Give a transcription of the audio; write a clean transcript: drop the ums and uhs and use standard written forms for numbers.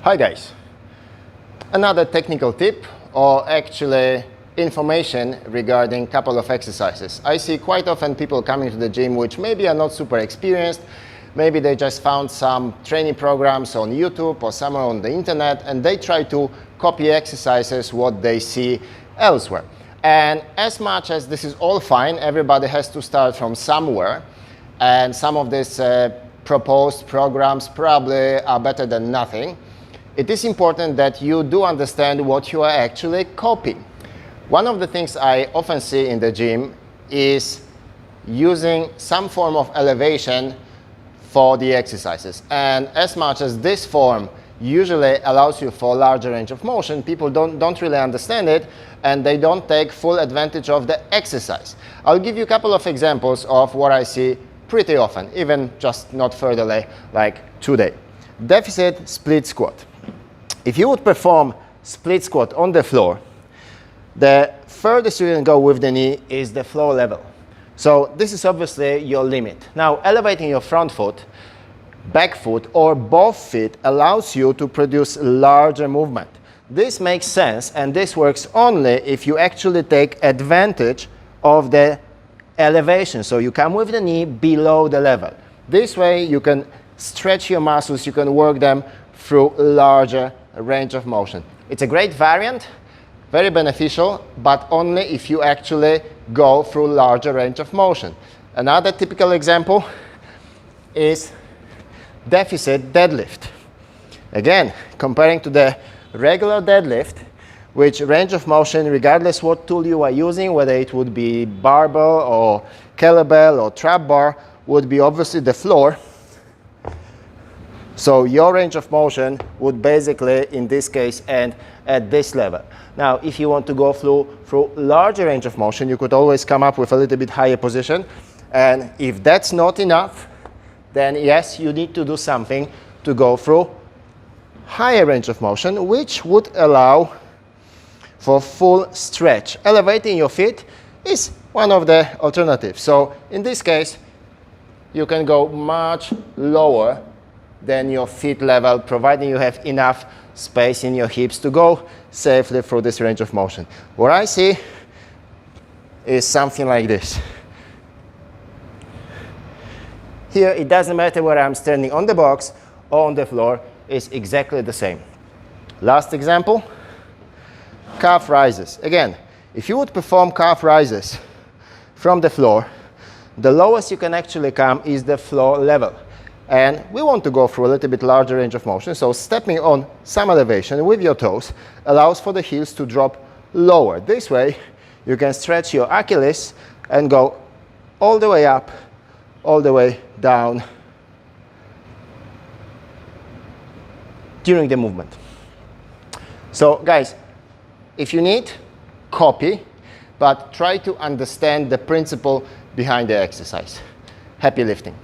Hi guys, another technical tip, or actually information regarding a couple of exercises. I see quite often people coming to the gym which maybe are not super experienced, maybe they just found some training programs on YouTube or somewhere on the internet and they try to copy exercises what they see elsewhere. And as much as this is all fine, everybody has to start from somewhere, and some of these proposed programs probably are better than nothing. It is important that you do understand what you are actually copying. One of the things I often see in the gym is using some form of elevation for the exercises. And as much as this form usually allows you for a larger range of motion, people don't really understand it and they don't take full advantage of the exercise. I'll give you a couple of examples of what I see pretty often, even just not further like today. Deficit split squat. If you would perform split squat on the floor, the furthest you can go with the knee is the floor level. So this is obviously your limit. Now, elevating your front foot, back foot, or both feet allows you to produce larger movement. This makes sense, and this works only if you actually take advantage of the elevation. So you come with the knee below the level. This way you can stretch your muscles, you can work them through larger range of motion. It's a great variant, very beneficial, but only if you actually go through larger range of motion. Another typical example is deficit deadlift. Again, comparing to the regular deadlift, which range of motion, regardless what tool you are using, whether it would be barbell or kettlebell or trap bar, would be obviously the floor. So your range of motion would basically, in this case, end at this level. Now, if you want to go through larger range of motion, you could always come up with a little bit higher position. And if that's not enough, then yes, you need to do something to go through higher range of motion, which would allow for full stretch. Elevating your feet is one of the alternatives. So in this case, you can go much lower than your feet level, providing you have enough space in your hips to go safely through this range of motion. What I see is something like this. Here, it doesn't matter whether I'm standing on the box or on the floor, it's exactly the same. Last example, calf rises. Again, if you would perform calf rises from the floor, the lowest you can actually come is the floor level. And we want to go through a little bit larger range of motion, so stepping on some elevation with your toes allows for the heels to drop lower. This way, you can stretch your Achilles and go all the way up, all the way down during the movement. So guys, if you need, copy, but try to understand the principle behind the exercise. Happy lifting.